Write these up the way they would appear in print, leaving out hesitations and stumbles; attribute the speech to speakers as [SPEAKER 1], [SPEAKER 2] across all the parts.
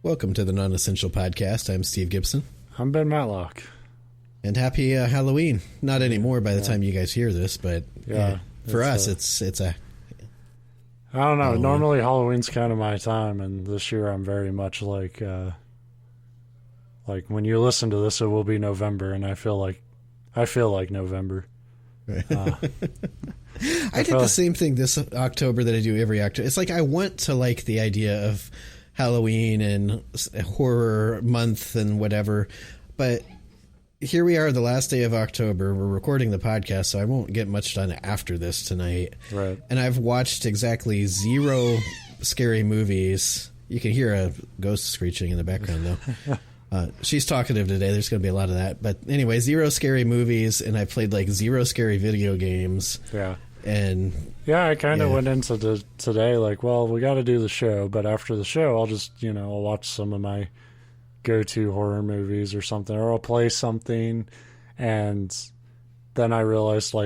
[SPEAKER 1] Welcome to the Non-Essential Podcast. I'm Steve Gibson.
[SPEAKER 2] I'm Ben Matlock.
[SPEAKER 1] And happy Halloween. Not anymore by the time you guys hear this, but for us, it's a...
[SPEAKER 2] I don't know.
[SPEAKER 1] Halloween.
[SPEAKER 2] Normally Halloween's kind of my time, and this year I'm very much like when you listen to this, it will be November, and I feel like November.
[SPEAKER 1] I did the same thing this October that I do every October. It's like I want to like the idea of Halloween and horror month and whatever, but here we are the last day of October. We're recording the podcast, so I won't get much done after this tonight.
[SPEAKER 2] Right.
[SPEAKER 1] And I've watched exactly 0 scary movies. You can hear a ghost screeching in the background, though. She's talkative today. There's going to be a lot of that. But anyway, 0 scary movies, and I played like 0 scary video games.
[SPEAKER 2] Yeah.
[SPEAKER 1] And
[SPEAKER 2] I kind of went into today like, well, we got to do the show, but after the show, I'll just, I'll watch some of my go-to horror movies or something, or I'll play something. And then I realized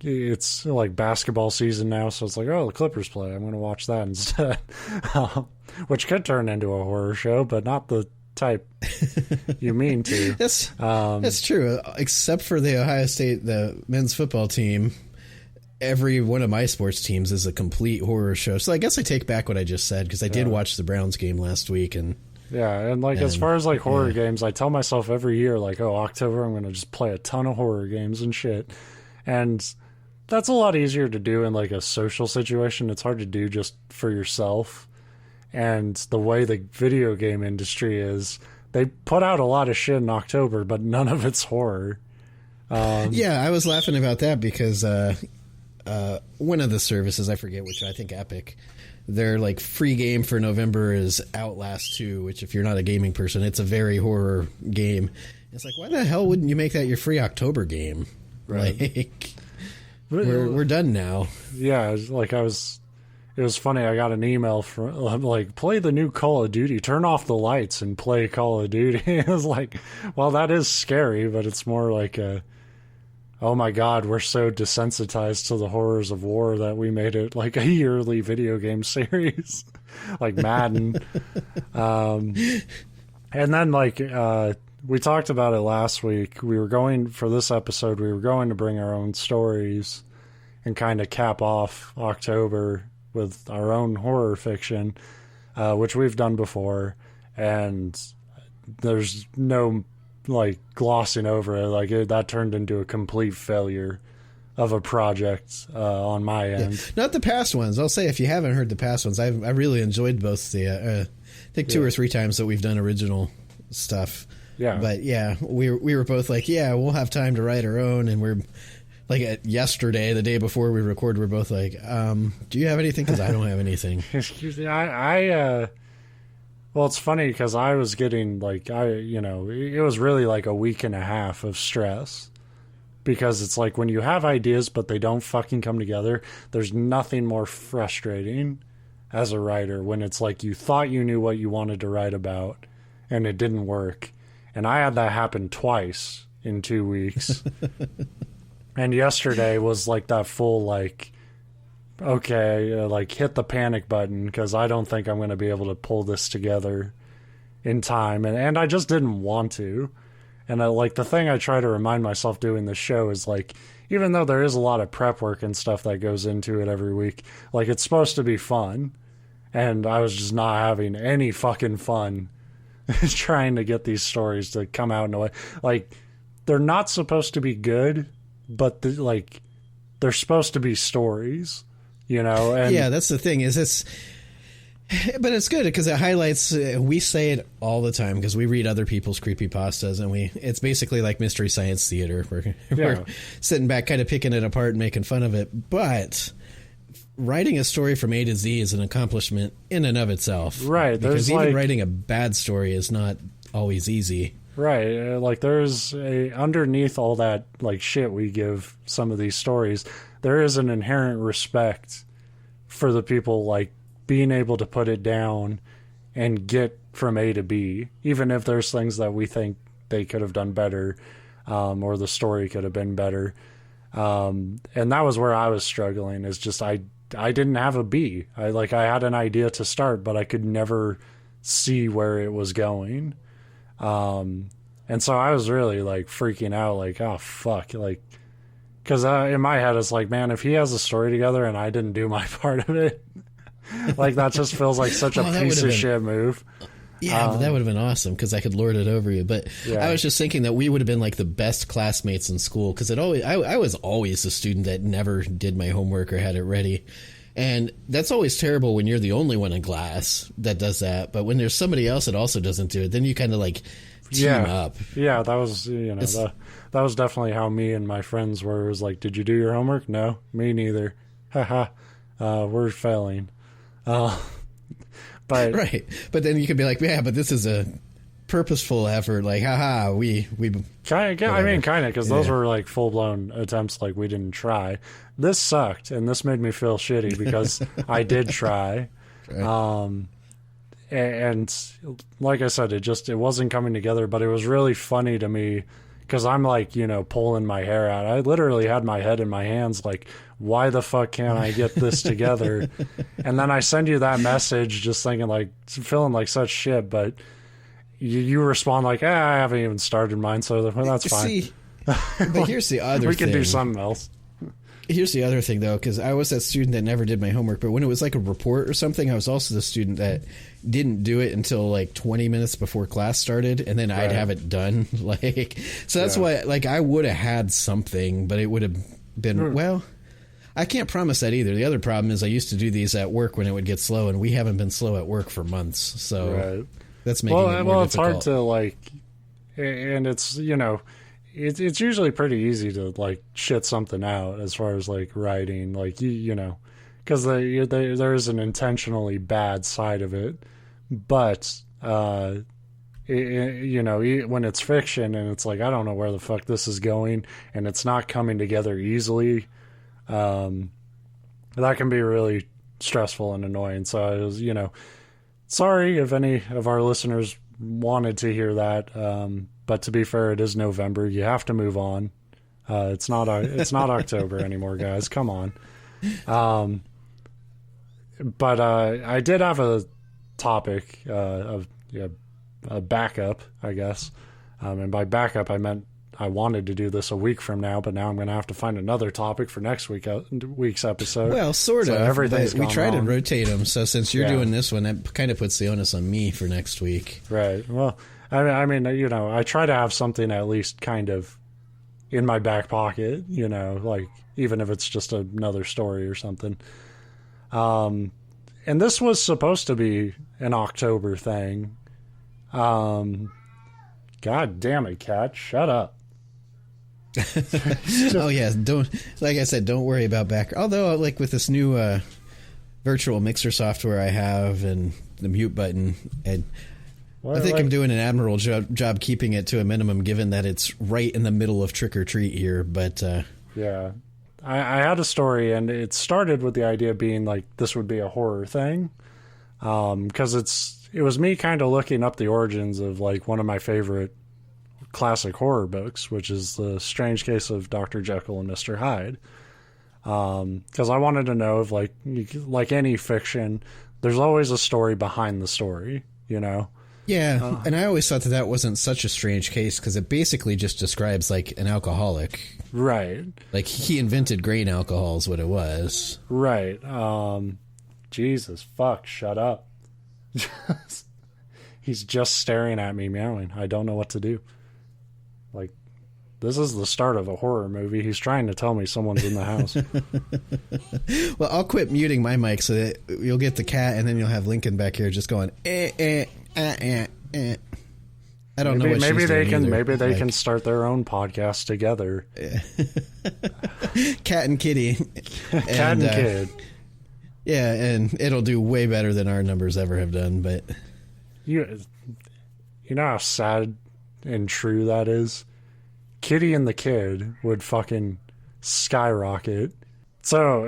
[SPEAKER 2] it's like basketball season now, so it's like, oh, the Clippers play, I'm going to watch that instead. Which could turn into a horror show, but not the type you mean to.
[SPEAKER 1] That's true, except for the Ohio State, the men's football team. Every one of my sports teams is a complete horror show. So I guess I take back what I just said, because I did watch the Browns game last week. And
[SPEAKER 2] as far as horror games, I tell myself every year, October, I'm going to just play a ton of horror games and shit. And that's a lot easier to do in a social situation. It's hard to do just for yourself. And the way the video game industry is, they put out a lot of shit in October, but none of it's horror.
[SPEAKER 1] I was laughing about that because one of the services, I forget which, I think Epic, their free game for November is Outlast 2, which if you're not a gaming person, it's a very horror game. It's like, why the hell wouldn't you make that your free October game? Right. We're done now. Yeah,
[SPEAKER 2] it was funny. I got an email from play the new Call of Duty, turn off the lights and play Call of Duty. It was like, well, that is scary, but it's more like oh my God, we're so desensitized to the horrors of war that we made it like a yearly video game series, like Madden. And then we talked about it last week. For this episode, we were going to bring our own stories and kind of cap off October with our own horror fiction, which we've done before. And there's no glossing over it. That turned into a complete failure of a project on my end. Yeah.
[SPEAKER 1] Not the past ones. I'll say, if you haven't heard the past ones, I really enjoyed both the I think 2 or 3 times that we've done original stuff.
[SPEAKER 2] Yeah.
[SPEAKER 1] But we were both like, we'll have time to write our own, and we're yesterday, the day before we record, we're both like, do you have anything? Because I don't have anything.
[SPEAKER 2] Excuse me. Well, it's funny because I was getting it was really a week and a half of stress, because it's when you have ideas but they don't fucking come together, there's nothing more frustrating as a writer when it's you thought you knew what you wanted to write about and it didn't work. And I had that happen twice in 2 weeks. And yesterday was that full okay, hit the panic button, because I don't think I'm going to be able to pull this together in time. And I just didn't want to. And the thing I try to remind myself doing this show is even though there is a lot of prep work and stuff that goes into it every week, it's supposed to be fun. And I was just not having any fucking fun trying to get these stories to come out in a way. They're not supposed to be good, but they're supposed to be stories. And
[SPEAKER 1] that's the thing, but it's good because it highlights, we say it all the time because we read other people's creepypastas, and it's basically like Mystery Science Theater. We're sitting back kind of picking it apart and making fun of it, but writing a story from A to Z is an accomplishment in and of itself.
[SPEAKER 2] Right.
[SPEAKER 1] Because even writing a bad story is not always easy.
[SPEAKER 2] Right. There's underneath all that shit we give some of these stories, there is an inherent respect for the people being able to put it down and get from A to B, even if there's things that we think they could have done better, or the story could have been better. And that was where I was struggling, is just I I didn't have a B. I had an idea to start, but I could never see where it was going. And so I was really like freaking out, like, oh fuck, like, because in my head it's like, man, if he has a story together and I didn't do my part of it, like that just feels like such a piece of shit move.
[SPEAKER 1] Yeah, but that would have been awesome because I could lord it over you. But I was just thinking that we would have been like the best classmates in school because I was always the student that never did my homework or had it ready. And that's always terrible when you're the only one in class that does that. But when there's somebody else that also doesn't do it, then you kind of like team up.
[SPEAKER 2] Yeah, that was, that was definitely how me and my friends were. It was like, did you do your homework? No, me neither. Haha, we're failing. But
[SPEAKER 1] right. But then you could be like, yeah, but this is a purposeful effort. Like, haha, we
[SPEAKER 2] kind of, I mean, kind of, because those were like full blown attempts. Like we didn't try. This sucked, and this made me feel shitty because I did try. Right. And like I said, it wasn't coming together, but it was really funny to me because I'm like, pulling my hair out. I literally had my head in my hands, like, why the fuck can't I get this together? And then I send you that message just thinking like, feeling like such shit, but you respond like, I haven't even started mine, so that's fine.
[SPEAKER 1] See, but here's the other thing.
[SPEAKER 2] We can do something else.
[SPEAKER 1] Here's the other thing, though, because I was that student that never did my homework, but when it was like a report or something, I was also the student that didn't do it until like 20 minutes before class started, and then I'd have it done. So that's why, like, I would have had something, but it would have been, well, I can't promise that either. The other problem is I used to do these at work when it would get slow, and we haven't been slow at work for months, so that's making it more difficult.
[SPEAKER 2] It's hard to, like, and it's, it's usually pretty easy to like shit something out as far as like writing, like because there is an intentionally bad side of it, but when it's fiction and it's like I don't know where the fuck this is going and it's not coming together easily, that can be really stressful and annoying. So I was sorry if any of our listeners wanted to hear that. But to be fair, it is November. You have to move on. It's not October anymore, guys. Come on. But I did have a topic of a backup, I guess. And by backup, I meant I wanted to do this a week from now, but now I'm going to have to find another topic for next week's episode.
[SPEAKER 1] Well, sort of.
[SPEAKER 2] Everything's
[SPEAKER 1] we try to rotate them. So since you're doing this one, that kind of puts the onus on me for next week.
[SPEAKER 2] Right. Well, I mean, I try to have something at least kind of in my back pocket, like even if it's just another story or something. And this was supposed to be an October thing. God damn it, Kat, shut up.
[SPEAKER 1] Oh yeah, like I said, don't worry about back. Although, like with this new virtual mixer software I have and the mute button, and I think I'm doing an admirable job keeping it to a minimum, given that it's right in the middle of trick or treat here. But
[SPEAKER 2] yeah, I had a story, and it started with the idea being like this would be a horror thing, because it was me kind of looking up the origins of like one of my favorite classic horror books, which is The Strange Case of Dr. Jekyll and Mr. Hyde. Because I wanted to know if like any fiction, there's always a story behind the story,
[SPEAKER 1] Yeah, and I always thought that wasn't such a strange case because it basically just describes like an alcoholic.
[SPEAKER 2] Right.
[SPEAKER 1] Like he invented grain alcohol is what it was.
[SPEAKER 2] Right. Jesus, fuck, shut up. He's just staring at me meowing. I don't know what to do. Like, this is the start of a horror movie. He's trying to tell me someone's in the house.
[SPEAKER 1] Well, I'll quit muting my mic so that you'll get the cat, and then you'll have Lincoln back here just going, I don't know what
[SPEAKER 2] maybe
[SPEAKER 1] she's
[SPEAKER 2] they
[SPEAKER 1] doing
[SPEAKER 2] can
[SPEAKER 1] either.
[SPEAKER 2] Maybe they can start their own podcast together.
[SPEAKER 1] Cat and kitty.
[SPEAKER 2] Cat and kid.
[SPEAKER 1] Yeah, and it'll do way better than our numbers ever have done. But
[SPEAKER 2] you know how sad and true that is? Kitty and the Kid would fucking skyrocket. So,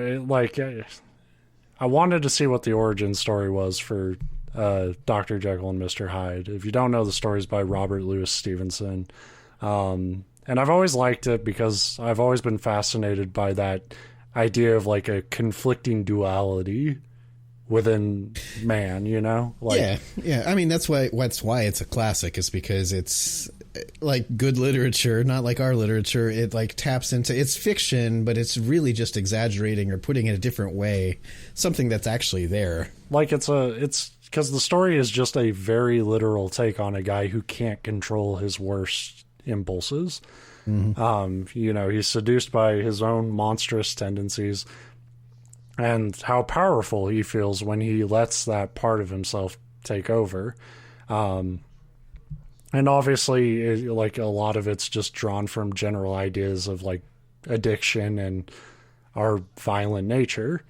[SPEAKER 2] I wanted to see what the origin story was for Dr. Jekyll and Mr. Hyde. If you don't know, the story's by Robert Louis Stevenson. And I've always liked it because I've always been fascinated by that idea of like a conflicting duality within man, you know? Like,
[SPEAKER 1] yeah. I mean, that's why it's a classic, is because it's like good literature, not like our literature. It like taps into, it's fiction, but it's really just exaggerating or putting it a different way, something that's actually there.
[SPEAKER 2] Like it's because the story is just a very literal take on a guy who can't control his worst impulses. You know, he's seduced by his own monstrous tendencies, and how powerful he feels when he lets that part of himself take over. And obviously, like a lot of it's just drawn from general ideas of like addiction and our violent nature.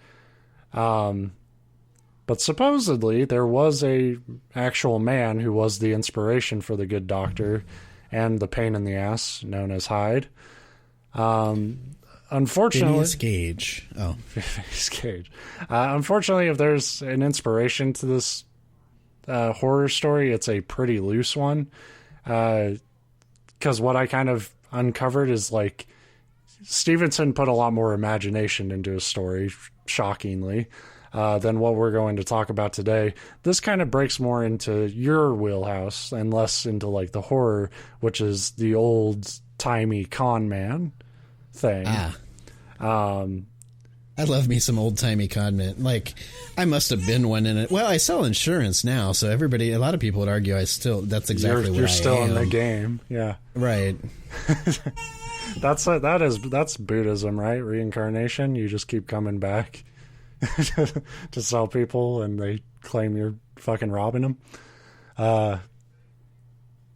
[SPEAKER 2] But supposedly there was a actual man who was the inspiration for the good doctor and the pain in the ass known as Hyde. Unfortunately,
[SPEAKER 1] Phineas Gage. Oh,
[SPEAKER 2] Phineas Gage. Unfortunately, if there's an inspiration to this horror story, it's a pretty loose one. Because what I kind of uncovered is like Stevenson put a lot more imagination into his story, shockingly, than what we're going to talk about today. This kind of breaks more into your wheelhouse and less into like the horror, which is the old-timey con man thing.
[SPEAKER 1] I love me some old-timey con man. Like, I must have been one in it. Well, I sell insurance now, so a lot of people would argue that's exactly what I am.
[SPEAKER 2] You're still in the game, yeah.
[SPEAKER 1] Right.
[SPEAKER 2] That's Buddhism, right? Reincarnation. You just keep coming back to sell people, and they claim you're fucking robbing them.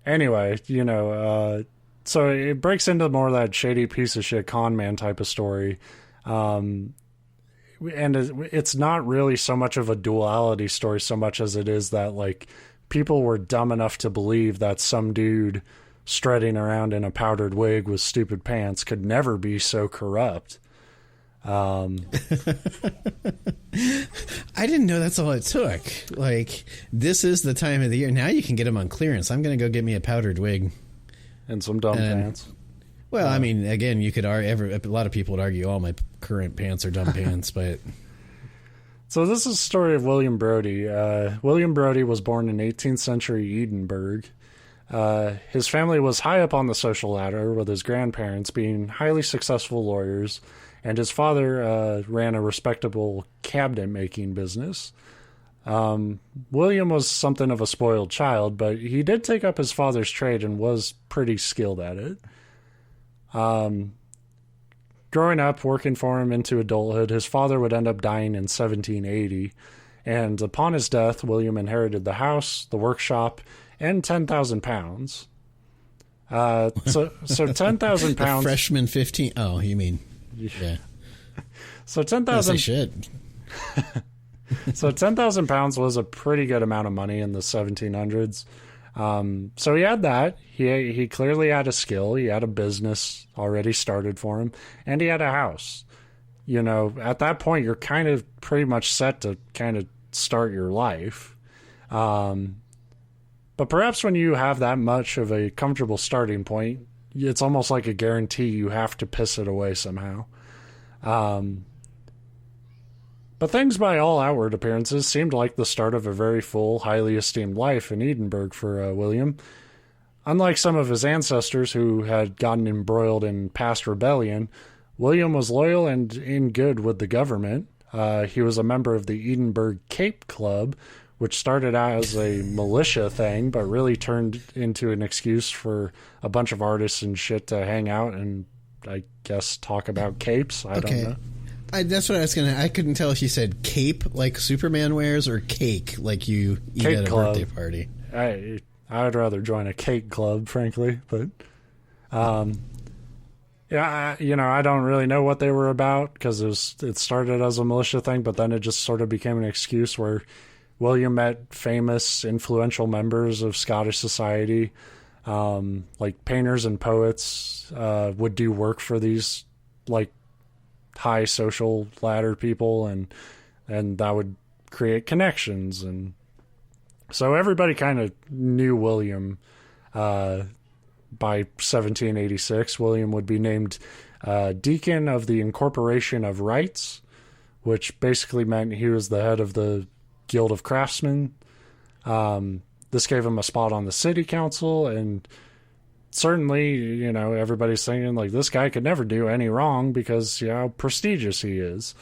[SPEAKER 2] Anyway, you know, so it breaks into more of that shady piece of shit con man type of story. And it's not really so much of a duality story so much as it is that like people were dumb enough to believe that some dude strutting around in a powdered wig with stupid pants could never be so corrupt.
[SPEAKER 1] I didn't know that's all it took. Like, this is the time of the year. Now you can get them on clearance. I'm going to go get me a powdered wig.
[SPEAKER 2] And some dumb pants.
[SPEAKER 1] Well, I mean, again, you could a lot of people would argue all my current pants are dumb pants, but...
[SPEAKER 2] So this is the story of William Brodie. William Brodie was born in 18th century Edinburgh. His family was high up on the social ladder, with his grandparents being highly successful lawyers, and his father ran a respectable cabinet-making business. William was something of a spoiled child, but he did take up his father's trade and was pretty skilled at it. Growing up, working for him into adulthood, his father would end up dying in 1780, and upon his death, William inherited the house, the workshop, and £10,000. So 10,000 pounds.
[SPEAKER 1] The freshman 15. Oh, you mean? Yeah.
[SPEAKER 2] So 10,000.
[SPEAKER 1] Yes, I should.
[SPEAKER 2] So 10,000 pounds was a pretty good amount of money in the 1700s. So he had that. He clearly had a skill. He had a business already started for him, and he had a house. You know, at that point, you're kind of pretty much set to kind of start your life. But perhaps when you have that much of a comfortable starting point, it's almost like a guarantee you have to piss it away somehow. But things by all outward appearances seemed like the start of a very full, highly esteemed life in Edinburgh for William. Unlike some of his ancestors who had gotten embroiled in past rebellion, William was loyal and in good with the government. He was a member of the Edinburgh Cape Club, which started out as a militia thing, but really turned into an excuse for a bunch of artists and shit to hang out and, I guess, talk about capes. I don't know.
[SPEAKER 1] That's what I was going to... I couldn't tell if you said cape like Superman wears or cake like you eat
[SPEAKER 2] cake
[SPEAKER 1] at a
[SPEAKER 2] club.
[SPEAKER 1] birthday party.
[SPEAKER 2] I would rather join a cake club, frankly. But, yeah, I don't really know what they were about because it started as a militia thing, but then it just sort of became an excuse where William met famous, influential members of Scottish society. Like painters and poets would do work for these, like, high social ladder people, and that would create connections, and so everybody kind of knew William. By 1786, William would be named deacon of the Incorporation of Rights, which basically meant he was the head of the Guild of Craftsmen. This gave him a spot on the city council, and certainly, you know, everybody's thinking, like, this guy could never do any wrong because, you know, how prestigious he is.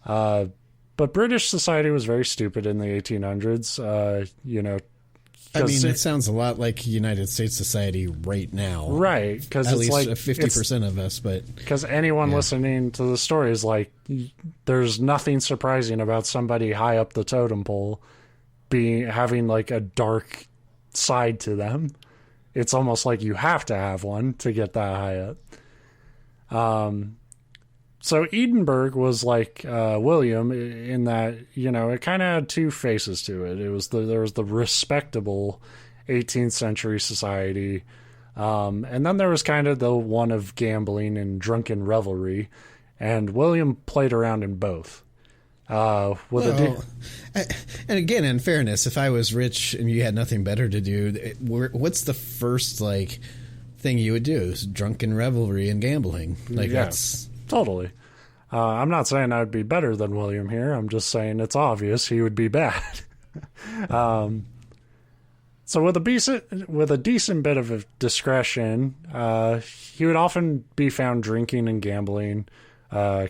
[SPEAKER 2] But British society was very stupid in the 1800s, you know.
[SPEAKER 1] I mean, it sounds a lot like United States society right now.
[SPEAKER 2] Right, because
[SPEAKER 1] at
[SPEAKER 2] it's
[SPEAKER 1] least
[SPEAKER 2] like
[SPEAKER 1] 50% of us, but...
[SPEAKER 2] Because anyone listening to the story is like, there's nothing surprising about somebody high up the totem pole having like a dark side to them. It's almost like you have to have one to get that high up. So Edinburgh was like William in that, you know, it kind of had two faces to it. There was the respectable 18th century society, and then there was kind of the one of gambling and drunken revelry, and William played around in both. And
[SPEAKER 1] again, in fairness, if I was rich and you had nothing better to do, what's the first like thing you would do? Is drunken revelry and gambling. Like that's totally.
[SPEAKER 2] I'm not saying I'd be better than William here. I'm just saying it's obvious he would be bad. So with a decent bit of discretion, he would often be found drinking and gambling,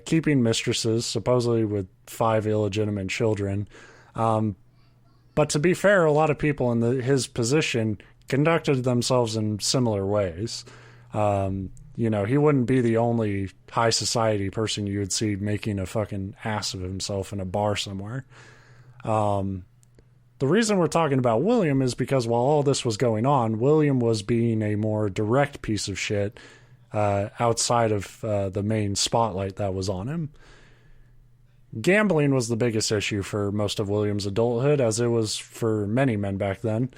[SPEAKER 2] keeping mistresses, supposedly with 5 illegitimate children. But to be fair, a lot of people in his position conducted themselves in similar ways. You know, he wouldn't be the only high society person you would see making a fucking ass of himself in a bar somewhere. The reason we're talking about William is because while all this was going on, William was being a more direct piece of shit outside of the main spotlight that was on him. Gambling was the biggest issue for most of William's adulthood, as it was for many men back then.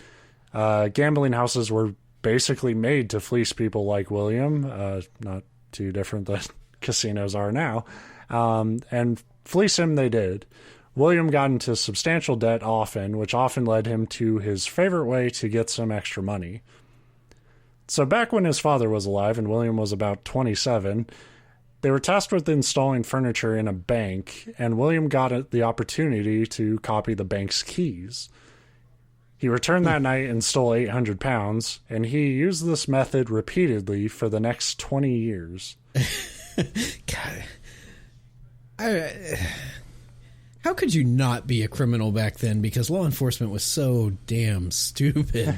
[SPEAKER 2] Gambling houses were basically made to fleece people like William, not too different than casinos are now, and fleece him they did. William got into substantial debt often, which often led him to his favorite way to get some extra money. So back when his father was alive and William was about 27, they were tasked with installing furniture in a bank, and William got the opportunity to copy the bank's keys. He returned that night and stole 800 pounds, and he used this method repeatedly for the next 20 years.
[SPEAKER 1] God. How could you not be a criminal back then? Because law enforcement was so damn stupid.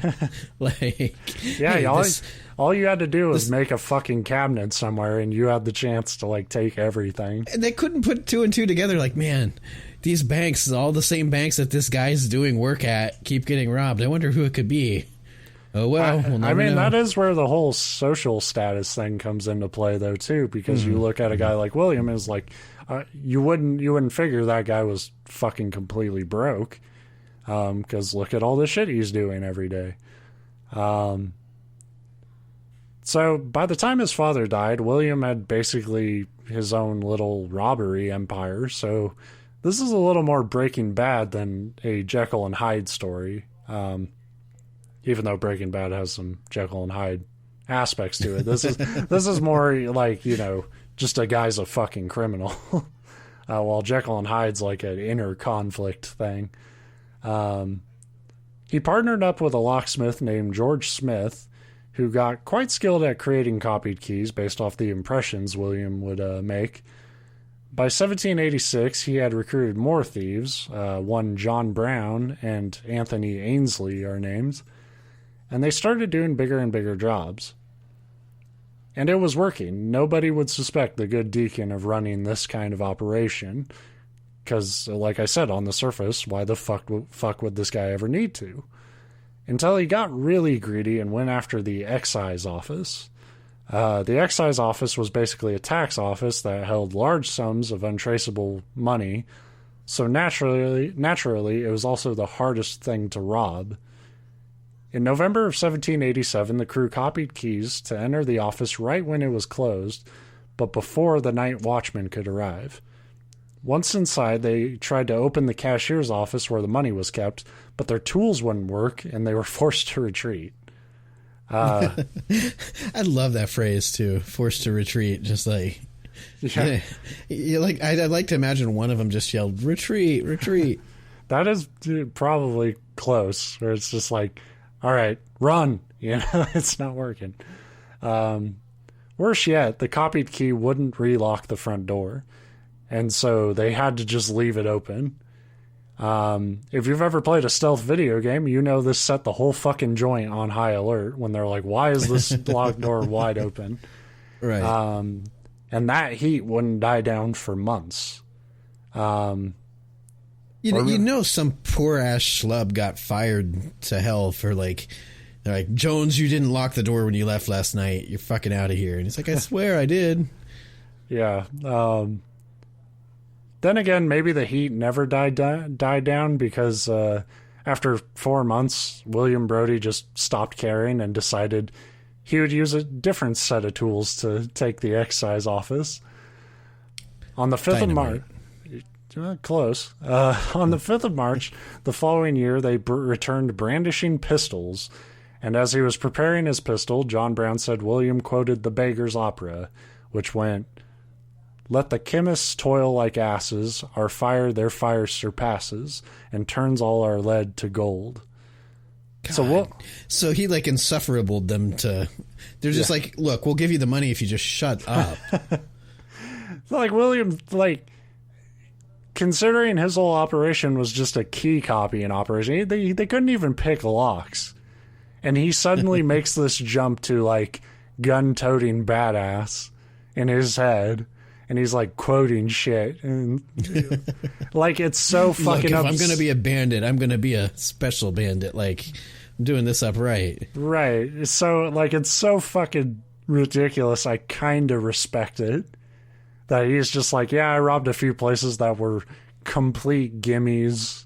[SPEAKER 2] All you had to do was make a fucking cabinet somewhere, and you had the chance to like take everything.
[SPEAKER 1] And they couldn't put 2 and 2 together. Like, man, these banks, all the same banks that this guy's doing work at, keep getting robbed. I wonder who it could be. Oh well, we'll never know.
[SPEAKER 2] That is where the whole social status thing comes into play, though, too. Because you look at a guy like William, is like. You wouldn't figure that guy was fucking completely broke, because look at all the shit he's doing every day. So by the time his father died, William had basically his own little robbery empire. So this is a little more Breaking Bad than a Jekyll and Hyde story, even though Breaking Bad has some Jekyll and Hyde aspects to it. This is more like, you know, just a guy's a fucking criminal. While Jekyll and Hyde's like an inner conflict thing. He partnered up with a locksmith named George Smith, who got quite skilled at creating copied keys based off the impressions William would make. By 1786, he had recruited more thieves. One John Brown and Anthony Ainsley are named. And they started doing bigger and bigger jobs. And it was working. Nobody would suspect the good deacon of running this kind of operation. Because, like I said, on the surface, why the fuck would this guy ever need to? Until he got really greedy and went after the excise office. The excise office was basically a tax office that held large sums of untraceable money. So naturally, it was also the hardest thing to rob. In November of 1787, the crew copied keys to enter the office right when it was closed, but before the night watchman could arrive. Once inside, they tried to open the cashier's office where the money was kept, but their tools wouldn't work, and they were forced to retreat.
[SPEAKER 1] I love that phrase too. Forced to retreat. Just like, yeah. Like I'd like to imagine one of them just yelled, "Retreat, retreat."
[SPEAKER 2] That is probably close. Where it's just like, all right, run. You know, it's not working. Worse yet, the copied key wouldn't relock the front door, and so they had to just leave it open. If you've ever played a stealth video game, you know this set the whole fucking joint on high alert when they're like, why is this locked door wide open?
[SPEAKER 1] Right.
[SPEAKER 2] And that heat wouldn't die down for months.
[SPEAKER 1] You know some poor ass schlub got fired to hell for like, they're like, Jones, you didn't lock the door when you left last night. You're fucking out of here. And he's like, I swear I did.
[SPEAKER 2] Yeah. Then again, maybe the heat never died down because after 4 months, William Brodie just stopped caring and decided he would use a different set of tools to take the excise office. On the 5th of March... Close. On the 5th of March, the following year, they returned brandishing pistols. And as he was preparing his pistol, John Brown said William quoted the Beggar's Opera, which went... Let the chemists toil like asses, our fire their fire surpasses, and turns all our lead to gold.
[SPEAKER 1] God. So what? So he like insufferable them to. They're just like, look, we'll give you the money if you just shut up.
[SPEAKER 2] Like William, like considering his whole operation was just a key copying operation, they couldn't even pick locks, and he suddenly makes this jump to like gun-toting badass in his head. And he's like quoting shit, and like it's so fucking.
[SPEAKER 1] Look, if I'm gonna be a bandit, I'm gonna be a special bandit. Like I'm doing this up right.
[SPEAKER 2] Right. So like it's so fucking ridiculous. I kind of respect it that he's just like, yeah, I robbed a few places that were complete gimmies.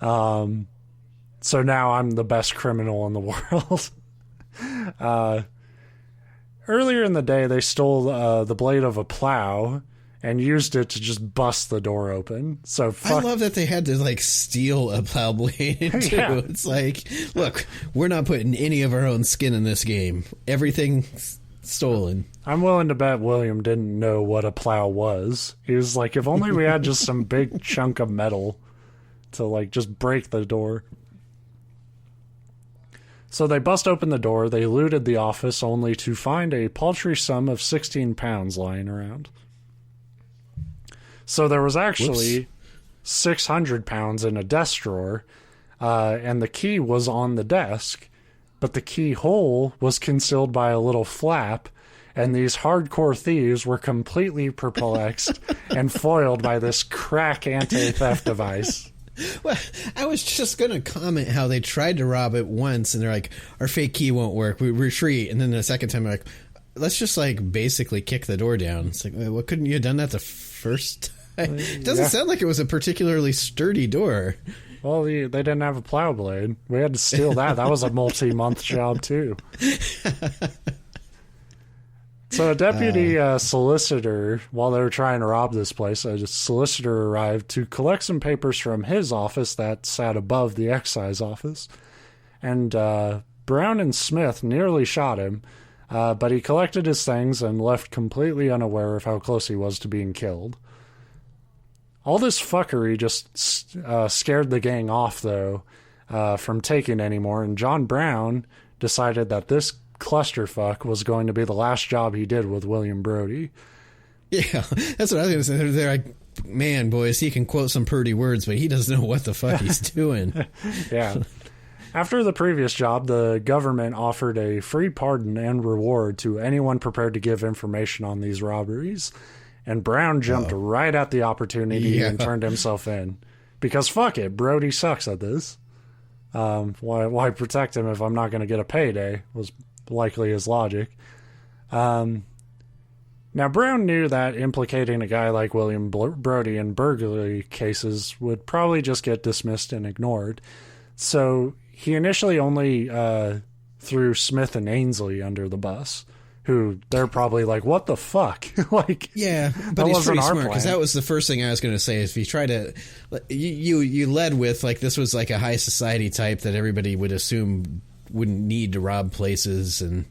[SPEAKER 2] So now I'm the best criminal in the world. Earlier in the day, they stole the blade of a plow and used it to just bust the door open. So
[SPEAKER 1] I love that they had to like steal a plow blade too. Yeah. It's like, look, we're not putting any of our own skin in this game. Everything's stolen.
[SPEAKER 2] I'm willing to bet William didn't know what a plow was. He was like, if only we had just some big chunk of metal to like just break the door. So they bust open the door, they looted the office only to find a paltry sum of 16 pounds lying around. So there was actually 600 pounds in a desk drawer, and the key was on the desk, but the keyhole was concealed by a little flap, and these hardcore thieves were completely perplexed and foiled by this crack anti-theft device.
[SPEAKER 1] Well, I was just going to comment how they tried to rob it once, and they're like, our fake key won't work, we retreat. And then the second time, they're like, let's just, like, basically kick the door down. It's like, well, couldn't you have done that the first time? It doesn't sound like it was a particularly sturdy door.
[SPEAKER 2] Well, they didn't have a plow blade. We had to steal that. That was a multi-month job, too. So a deputy solicitor, while they were trying to rob this place, a solicitor arrived to collect some papers from his office that sat above the excise office. And Brown and Smith nearly shot him, but he collected his things and left completely unaware of how close he was to being killed. All this fuckery just scared the gang off, though, from taking anymore, and John Brown decided that this clusterfuck was going to be the last job he did with William Brodie.
[SPEAKER 1] Yeah, that's what I was going to say. They're like, man, boys, he can quote some pretty words, but he doesn't know what the fuck he's doing.
[SPEAKER 2] Yeah. After the previous job, the government offered a free pardon and reward to anyone prepared to give information on these robberies, and Brown jumped right at the opportunity and turned himself in. Because fuck it, Brodie sucks at this. Why protect him if I'm not going to get a payday, was likely his logic. Now, Brown knew that implicating a guy like William Brodie in burglary cases would probably just get dismissed and ignored. So he initially only threw Smith and Ainsley under the bus, who they're probably like, what the fuck? Like,
[SPEAKER 1] yeah, but he's pretty smart, because that was the first thing I was going to say. If you try to, you led with like this was like a high society type that everybody would assume wouldn't need to rob places and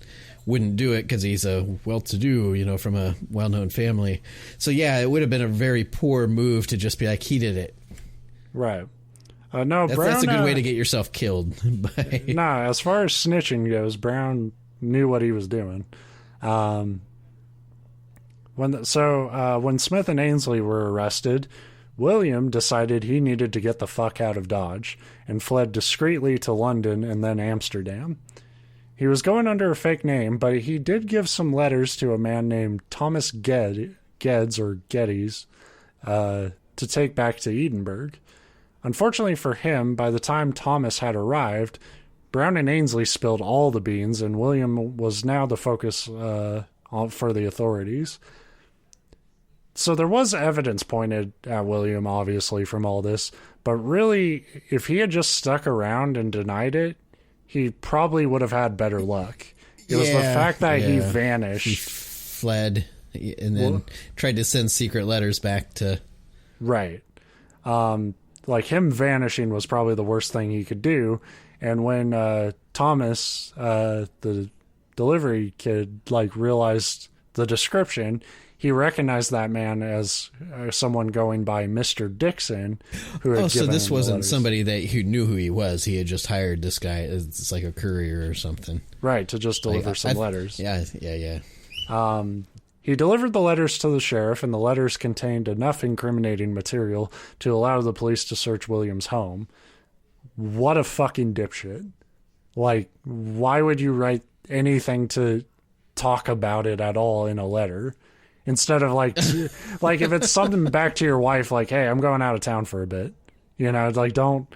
[SPEAKER 1] wouldn't do it because he's a well-to-do, from a well-known family. So, yeah, it would have been a very poor move to just be like, he did it.
[SPEAKER 2] Right. No, Brown...
[SPEAKER 1] That's a good way to get yourself killed.
[SPEAKER 2] Nah, as far as snitching goes, Brown knew what he was doing. When Smith and Ainsley were arrested, William decided he needed to get the fuck out of Dodge and fled discreetly to London and then Amsterdam. He was going under a fake name, but he did give some letters to a man named Thomas Geddes to take back to Edinburgh. Unfortunately for him, by the time Thomas had arrived, Brown and Ainsley spilled all the beans, and William was now the focus for the authorities. So there was evidence pointed at William, obviously, from all this, but really, if he had just stuck around and denied it, he probably would have had better luck. It was the fact that he vanished.
[SPEAKER 1] He fled and then tried to send secret letters back to...
[SPEAKER 2] Right. Like, him vanishing was probably the worst thing he could do. And when Thomas, the delivery kid, realized the description... He recognized that man as someone going by Mr. Dixon, who had
[SPEAKER 1] so this wasn't
[SPEAKER 2] letters.
[SPEAKER 1] Somebody who knew who he was. He had just hired this guy as like a courier or something.
[SPEAKER 2] Right, to just deliver some letters.
[SPEAKER 1] Yeah.
[SPEAKER 2] He delivered the letters to the sheriff, and the letters contained enough incriminating material to allow the police to search William's home. What a fucking dipshit. Why would you write anything to talk about it at all in a letter? Instead of if it's something back to your wife, hey, I'm going out of town for a bit, don't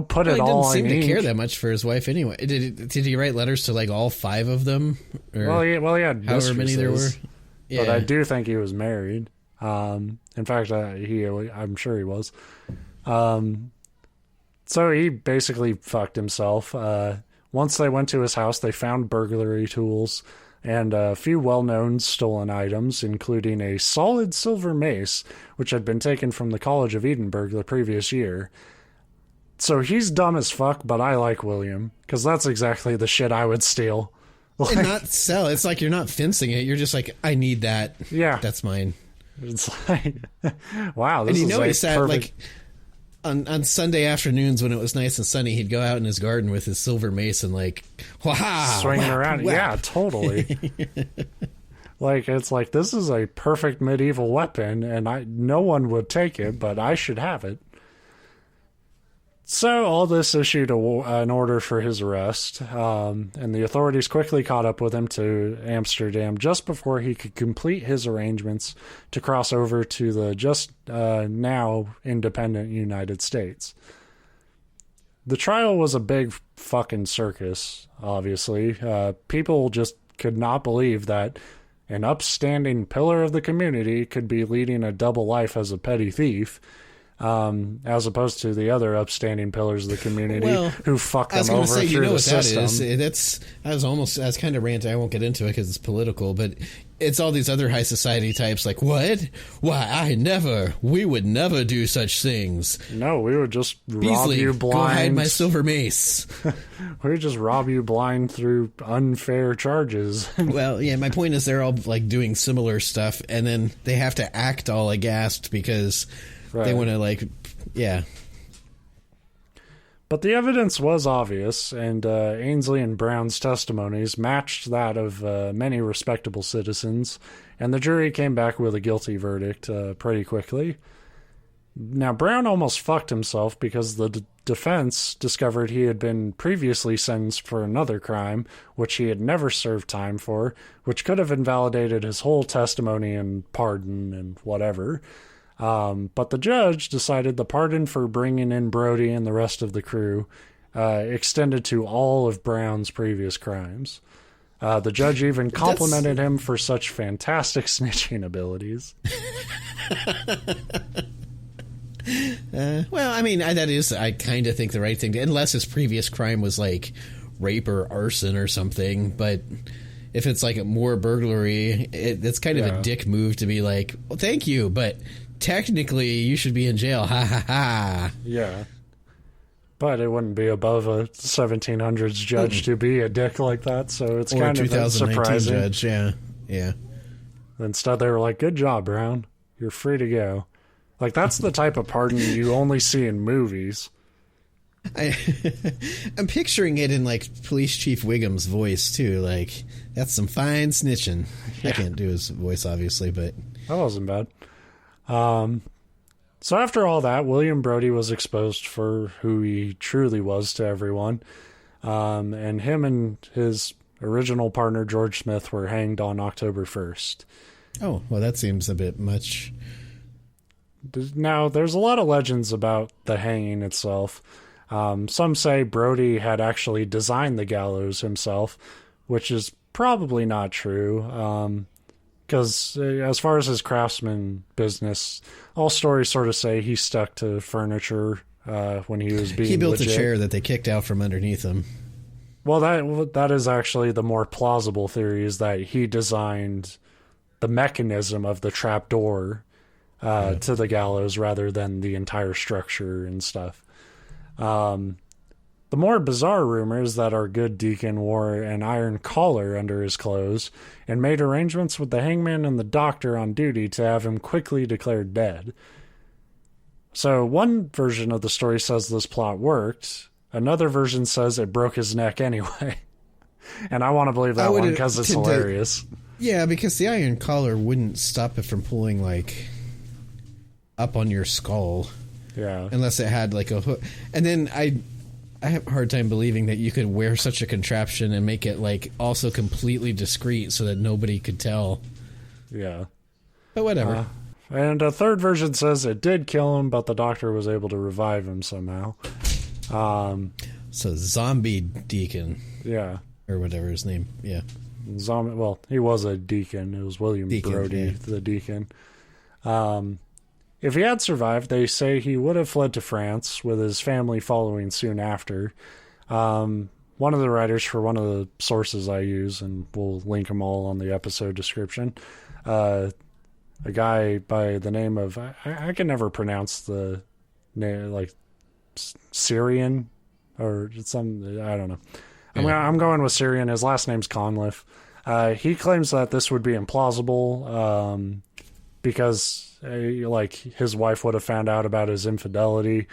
[SPEAKER 2] put it all in ink. He didn't seem to care
[SPEAKER 1] that much for his wife anyway. Did he write letters to all 5 of them? Or
[SPEAKER 2] he had
[SPEAKER 1] however many there were. Yeah.
[SPEAKER 2] But I do think he was married. In fact, I'm sure he was. So he basically fucked himself. Once they went to his house, they found burglary tools and a few well-known stolen items, including a solid silver mace, which had been taken from the College of Edinburgh the previous year. So he's dumb as fuck, but I like William, because that's exactly the shit I would steal.
[SPEAKER 1] And not sell. It's like you're not fencing it. You're just like, I need that.
[SPEAKER 2] Yeah.
[SPEAKER 1] That's mine.
[SPEAKER 2] It's like, wow, this
[SPEAKER 1] is
[SPEAKER 2] he
[SPEAKER 1] sat,
[SPEAKER 2] perfect...
[SPEAKER 1] On Sunday afternoons when it was nice and sunny, he'd go out in his garden with his silver mace and
[SPEAKER 2] swinging around. Whap. Yeah, totally. It's like, this is a perfect medieval weapon, and no one would take it, but I should have it. So all this issued an order for his arrest, and the authorities quickly caught up with him to Amsterdam just before he could complete his arrangements to cross over to the just now independent United States. The trial was a big fucking circus, obviously. People just could not believe that an upstanding pillar of the community could be leading a double life as a petty thief, as opposed to the other upstanding pillars of the community who fuck them over through the system.
[SPEAKER 1] I was kind of ranting. I won't get into it because it's political, but it's all these other high society types like, what? Why, we would never do such things.
[SPEAKER 2] No, we would just rob
[SPEAKER 1] Beasley,
[SPEAKER 2] you blind.
[SPEAKER 1] Go hide my silver mace.
[SPEAKER 2] We would just rob you blind through unfair charges.
[SPEAKER 1] Well, yeah, my point is they're all doing similar stuff, and then they have to act all aghast because... Right. They want to, yeah.
[SPEAKER 2] But the evidence was obvious, and Ainsley and Brown's testimonies matched that of many respectable citizens, and the jury came back with a guilty verdict pretty quickly. Now, Brown almost fucked himself because the defense discovered he had been previously sentenced for another crime, which he had never served time for, which could have invalidated his whole testimony and pardon and whatever. But the judge decided the pardon for bringing in Brodie and the rest of the crew extended to all of Brown's previous crimes. The judge even complimented him for such fantastic snitching abilities.
[SPEAKER 1] I kind of think the right thing, unless his previous crime was rape or arson or something, but... If it's more burglary, it's kind of a dick move to be like, well, thank you, but technically you should be in jail. Ha ha ha.
[SPEAKER 2] Yeah. But it wouldn't be above a 1700s judge to be a dick like that, so it's kind of surprising.
[SPEAKER 1] Judge, yeah.
[SPEAKER 2] Instead, they were like, "Good job, Brown. You're free to go." Like, that's the type of pardon you only see in movies.
[SPEAKER 1] I'm picturing it in, like, Police Chief Wiggum's voice, too. Like, that's some fine snitching. Yeah. I can't do his voice, obviously, but...
[SPEAKER 2] That wasn't bad. So after all that, William Brodie was exposed for who he truly was to everyone. And him and his original partner, George Smith, were hanged on October 1st.
[SPEAKER 1] Oh, well, that seems a bit much.
[SPEAKER 2] Now, there's a lot of legends about the hanging itself. Some say Brodie had actually designed the gallows himself, which is probably not true. Because as far as his craftsman business, all stories sort of say he stuck to furniture when he was being
[SPEAKER 1] He built
[SPEAKER 2] legit.
[SPEAKER 1] a chair that they kicked out from underneath him.
[SPEAKER 2] Well, that is actually the more plausible theory, is that he designed the mechanism of the trap door to the gallows rather than the entire structure and stuff. The more bizarre rumor is that our good deacon wore an iron collar under his clothes and made arrangements with the hangman and the doctor on duty to have him quickly declared dead. So one version of the story says this plot worked. Another version says it broke his neck anyway. And I want to believe that one because it's hilarious.
[SPEAKER 1] Yeah, because the iron collar wouldn't stop it from pulling, like, up on your skull.
[SPEAKER 2] Yeah.
[SPEAKER 1] Unless it had, like, a hook. And then I have a hard time believing that you could wear such a contraption and make it, like, also completely discreet so that nobody could tell.
[SPEAKER 2] Yeah.
[SPEAKER 1] But whatever.
[SPEAKER 2] And a third version says it did kill him, but the doctor was able to revive him somehow.
[SPEAKER 1] So zombie deacon.
[SPEAKER 2] Yeah.
[SPEAKER 1] Or whatever his name. Yeah.
[SPEAKER 2] Zombie. Well, he was a deacon. It was William Brodie, the deacon. If he had survived, they say he would have fled to France, with his family following soon after. One of the writers for one of the sources I use, and we'll link them all on the episode description, a guy by the name of, I can never pronounce the name, like Syrian or some, I don't know. I'm going with Syrian. His last name's Conliffe. He claims that this would be implausible because like his wife would have found out about his infidelity,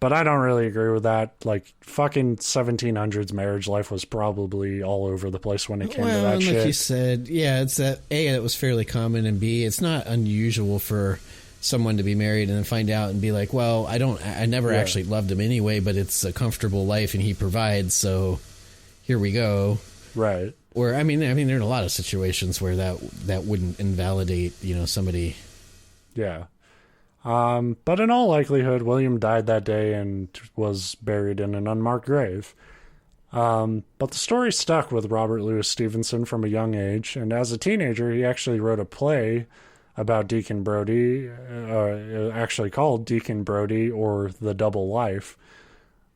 [SPEAKER 2] but I don't really agree with that. Like, fucking 1700s marriage life was probably all over the place when it came to that shit.
[SPEAKER 1] Like you said, yeah, it's that A, it was fairly common, and B, it's not unusual for someone to be married and then find out and be like, well, I never actually loved him anyway, but it's a comfortable life and he provides, so here we go.
[SPEAKER 2] Right.
[SPEAKER 1] Or I mean there are a lot of situations where that wouldn't invalidate, somebody.
[SPEAKER 2] Yeah. But in all likelihood, William died that day and was buried in an unmarked grave. But the story stuck with Robert Louis Stevenson from a young age, and as a teenager, he actually wrote a play about Deacon Brodie, actually called Deacon Brodie or The Double Life.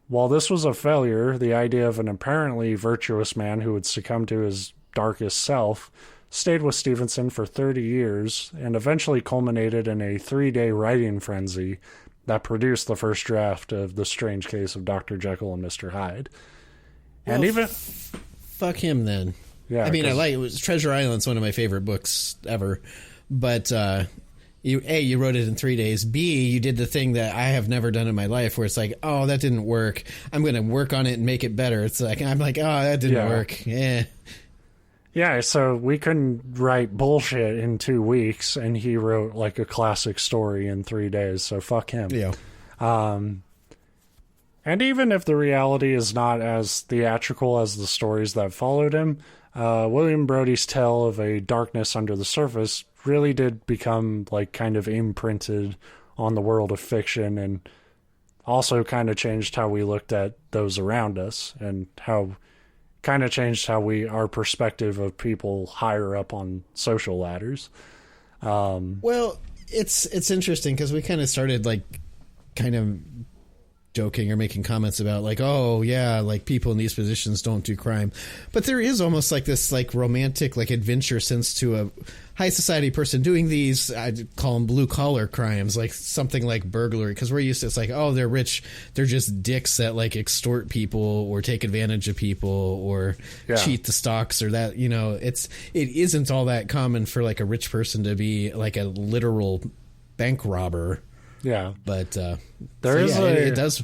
[SPEAKER 2] While this was a failure, the idea of an apparently virtuous man who would succumb to his darkest self stayed with Stevenson for 30 years and eventually culminated in a 3-day writing frenzy that produced the first draft of The Strange Case of Dr. Jekyll and Mr. Hyde. And
[SPEAKER 1] well, fuck him then.
[SPEAKER 2] Yeah,
[SPEAKER 1] I mean, Treasure Island's one of my favorite books ever, but you wrote it in 3 days. B, you did the thing that I have never done in my life, where it's like, oh, that didn't work. I'm going to work on it and make it better. It's like, I'm like, oh, that didn't work. Yeah.
[SPEAKER 2] Yeah, so we couldn't write bullshit in 2 weeks, and he wrote like a classic story in 3 days, so fuck him.
[SPEAKER 1] Yeah.
[SPEAKER 2] And even if the reality is not as theatrical as the stories that followed him, William Brodie's tale of a darkness under the surface really did become like kind of imprinted on the world of fiction, and also kind of changed how we looked at those around us, and how kind of changed how our perspective of people higher up on social ladders. Well,
[SPEAKER 1] it's interesting because we kind of started like kind of joking or making comments about like, oh yeah, like people in these positions don't do crime. But there is almost like this like romantic like adventure sense to a high society person doing these, I'd call them blue collar crimes, like something like burglary, because we're used to, it's like, oh, they're rich, they're just dicks that like extort people or take advantage of people or cheat the stocks or that, you know, it isn't all that common for like a rich person to be like a literal bank robber.
[SPEAKER 2] Yeah.
[SPEAKER 1] But
[SPEAKER 2] it
[SPEAKER 1] does.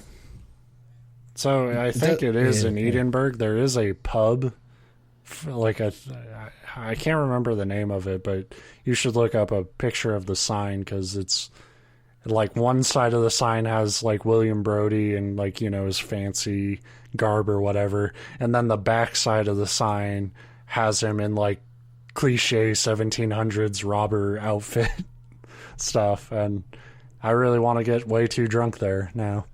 [SPEAKER 2] So I think it is in Edinburgh. There is a pub, like I can't remember the name of it, but you should look up a picture of the sign, because it's like one side of the sign has like William Brodie and like, you know, his fancy garb or whatever, and then the back side of the sign has him in like cliche 1700s robber outfit stuff, and I really want to get way too drunk there now.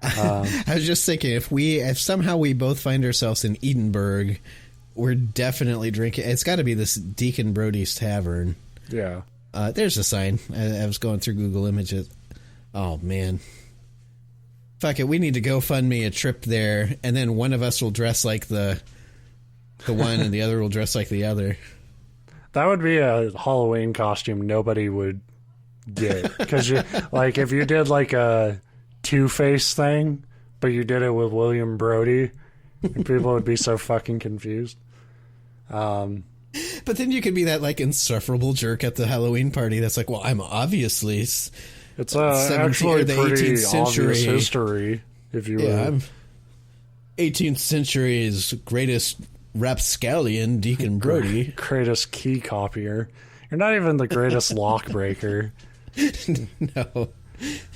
[SPEAKER 1] I was just thinking, if somehow we both find ourselves in Edinburgh, we're definitely drinking. It's got to be this Deacon Brodie's Tavern.
[SPEAKER 2] Yeah.
[SPEAKER 1] There's a sign. I was going through Google Images. Oh, man. Fuck it. We need to go fund me a trip there, and then one of us will dress like the one and the other will dress like the other.
[SPEAKER 2] That would be a Halloween costume nobody would get. Because like if you did like a Two-Face thing, but you did it with William Brodie, people would be so fucking confused.
[SPEAKER 1] But then you could be that like insufferable jerk at the Halloween party that's like, well, I'm obviously
[SPEAKER 2] it's actually the pretty 18th century obvious history, if you will.
[SPEAKER 1] I'm 18th century's greatest rapscallion, Deacon Brodie.
[SPEAKER 2] Greatest key copier. You're not even the greatest lock breaker.
[SPEAKER 1] No,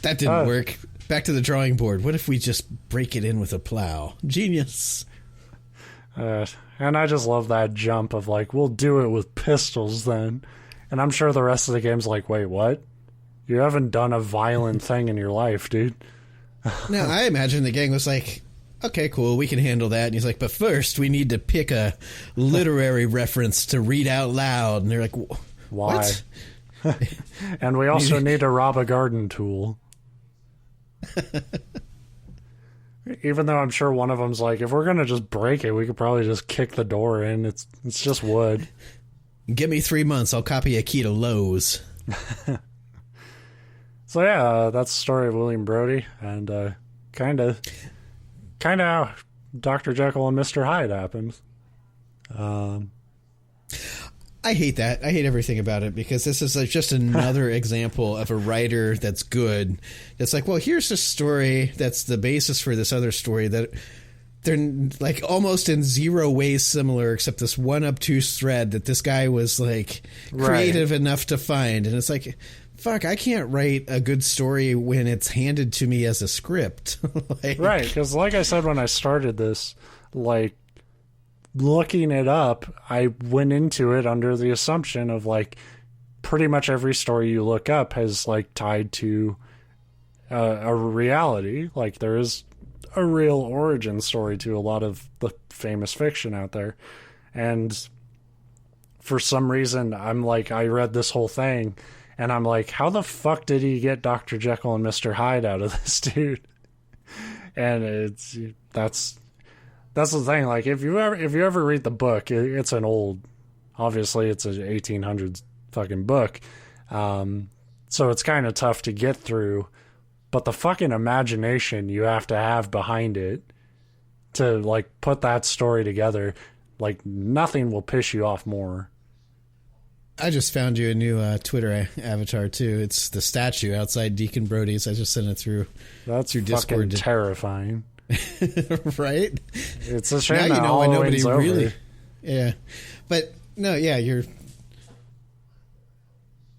[SPEAKER 1] that didn't work. Back to the drawing board. What if we just break it in with a plow? Genius.
[SPEAKER 2] And I just love that jump of like, we'll do it with pistols then. And I'm sure the rest of the game's like, wait, what? You haven't done a violent thing in your life, dude.
[SPEAKER 1] No, I imagine the gang was like, okay, cool, we can handle that. And he's like, but first we need to pick a literary reference to read out loud. And they're like,
[SPEAKER 2] why?
[SPEAKER 1] What?
[SPEAKER 2] And we also need to rob a garden tool. Even though I'm sure one of them's like, if we're gonna just break it, we could probably just kick the door in. It's just wood.
[SPEAKER 1] Give me 3 months, I'll copy a key to Lowe's.
[SPEAKER 2] So yeah, that's the story of William Brodie, and kind of how Dr. Jekyll and Mr. Hyde happens.
[SPEAKER 1] I hate that. I hate everything about it, because this is like just another example of a writer that's good. It's like, well, here's a story that's the basis for this other story that they're like almost in zero ways similar, except this one obtuse thread that this guy was like creative enough to find. And it's like, fuck, I can't write a good story when it's handed to me as a script.
[SPEAKER 2] Right, because like I said when I started this, like, looking it up, I went into it under the assumption of like pretty much every story you look up has like tied to a reality. Like there is a real origin story to a lot of the famous fiction out there. And for some reason, I'm like, I read this whole thing and I'm like, how the fuck did he get Dr. Jekyll and Mr. Hyde out of this dude? And that's the thing. Like, if you ever read the book, it's an old, obviously it's an 1800s fucking book, so it's kind of tough to get through. But the fucking imagination you have to have behind it to like put that story together, like nothing will piss you off more.
[SPEAKER 1] I just found you a new Twitter avatar too. It's the statue outside Deacon Brodie's. I just sent it through.
[SPEAKER 2] That's through Discord. Terrifying.
[SPEAKER 1] Right?
[SPEAKER 2] It's a shame
[SPEAKER 1] now you know why nobody
[SPEAKER 2] over.
[SPEAKER 1] Really. Yeah, but no, yeah, you're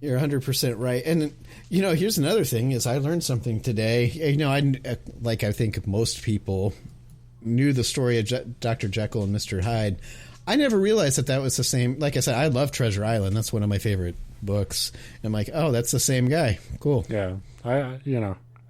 [SPEAKER 1] 100% right. And you know, here's another thing: is I learned something today. You know, I think most people knew the story of Dr. Jekyll and Mr. Hyde. I never realized that was the same. Like I said, I love Treasure Island. That's one of my favorite books. And I'm like, oh, that's the same guy. Cool.
[SPEAKER 2] Yeah, I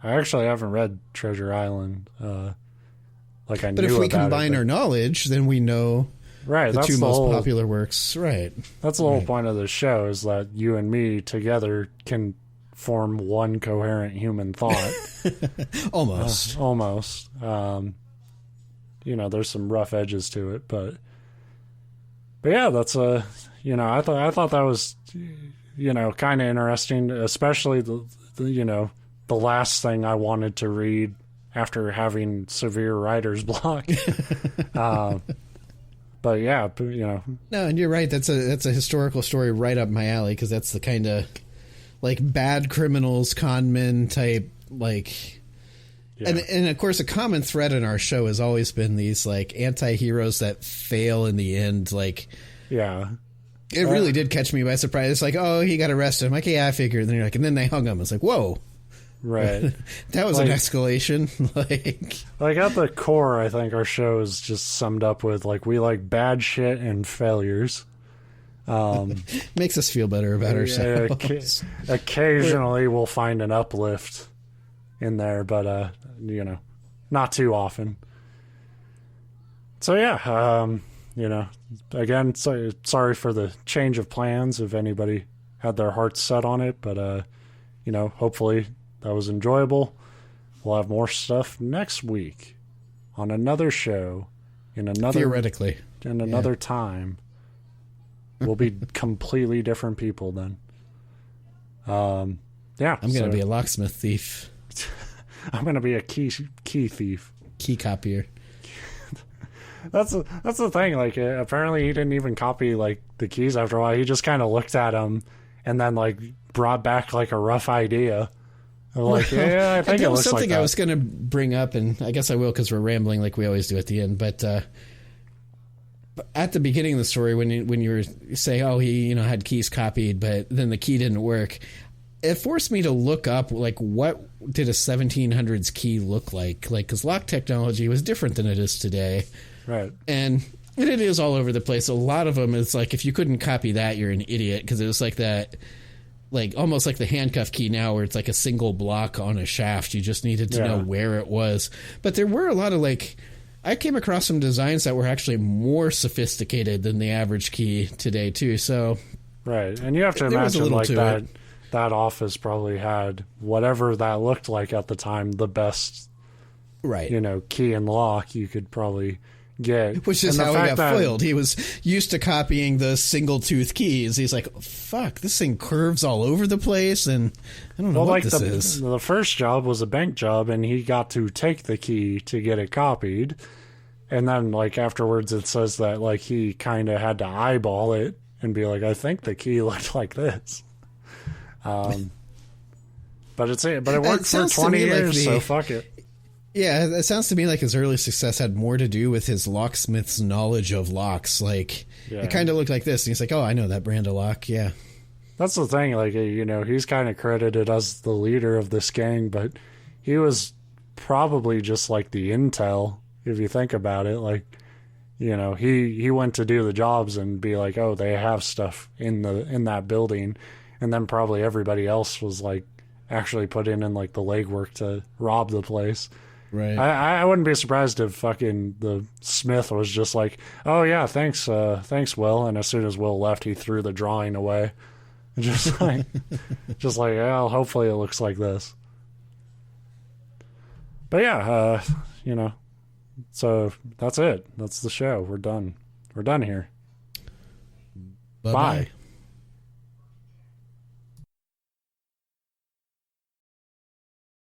[SPEAKER 2] actually haven't read Treasure Island.
[SPEAKER 1] But if we combine our knowledge, then we know the two most popular works. Right.
[SPEAKER 2] That's the whole point of the show, is that you and me together can form one coherent human thought.
[SPEAKER 1] Almost.
[SPEAKER 2] Almost. You know, there's some rough edges to it, but yeah, that's you know, I thought that was, you know, kind of interesting, especially the you know, the last thing I wanted to read after having severe writer's block. But yeah, you know. No,
[SPEAKER 1] and you're right. That's a historical story right up my alley, because that's the kind of like bad criminals, con men type, like. Yeah. And of course, a common thread in our show has always been these like anti-heroes that fail in the end. Like,
[SPEAKER 2] yeah,
[SPEAKER 1] it really did catch me by surprise. It's like, oh, he got arrested. I'm like, yeah, I figured. And then you're like, and then they hung him. It's like, whoa.
[SPEAKER 2] Right.
[SPEAKER 1] That was
[SPEAKER 2] like,
[SPEAKER 1] an escalation.
[SPEAKER 2] like at the core, I think our show is just summed up with like, we like bad shit and failures.
[SPEAKER 1] Makes us feel better about ourselves.
[SPEAKER 2] Occasionally we'll find an uplift in there, but you know, not too often. So yeah, you know, again, sorry for the change of plans if anybody had their hearts set on it, but you know, hopefully that was enjoyable. We'll have more stuff next week on another show in another
[SPEAKER 1] theoretically
[SPEAKER 2] in another time. We'll be completely different people then. Yeah,
[SPEAKER 1] I'm going to be a locksmith thief.
[SPEAKER 2] I'm going to be a key thief.
[SPEAKER 1] Key copier.
[SPEAKER 2] That's the thing. Like, apparently he didn't even copy like the keys after a while. He just kind of looked at them and then like brought back like a rough idea. Like, yeah, I think it looks
[SPEAKER 1] something
[SPEAKER 2] like that.
[SPEAKER 1] I was going to bring up, and I guess I will because we're rambling like we always do at the end. But at the beginning of the story, when you were saying, oh, he had keys copied, but then the key didn't work, it forced me to look up like what did a 1700s key look like? Like, because lock technology was different than it is today,
[SPEAKER 2] right?
[SPEAKER 1] And it is all over the place. A lot of them, it's like if you couldn't copy that, you're an idiot, because it was like that. Like almost like the handcuff key now, where it's like a single block on a shaft. You just needed to know where it was. But there were a lot of like, I came across some designs that were actually more sophisticated than the average key today too. So,
[SPEAKER 2] right, and you have to imagine like that office probably had whatever that looked like at the time, the best,
[SPEAKER 1] right?
[SPEAKER 2] Key and lock you could probably get.
[SPEAKER 1] Which is how he got foiled. He was used to copying the single tooth keys. He's like, fuck, this thing curves all over the place, and I don't know what this is.
[SPEAKER 2] The first job was a bank job, and he got to take the key to get it copied. And then, like, afterwards it says that, like, he kind of had to eyeball it and be like, I think the key looked like this. But it worked for 20 years, so fuck it.
[SPEAKER 1] Yeah, it sounds to me like his early success had more to do with his locksmith's knowledge of locks. Like, it kind of looked like this. And he's like, oh, I know that brand of lock, yeah.
[SPEAKER 2] That's the thing. Like, he's kind of credited as the leader of this gang, but he was probably just like the intel, if you think about it. Like, he went to do the jobs and be like, oh, they have stuff in that building. And then probably everybody else was, like, actually put in like, the legwork to rob the place.
[SPEAKER 1] Right.
[SPEAKER 2] I wouldn't be surprised if fucking the Smith was just like, oh yeah, thanks Will, and as soon as Will left, he threw the drawing away, just like, yeah, hopefully it looks like this. But yeah, so that's it. That's the show. We're done. We're done here.
[SPEAKER 1] Bye.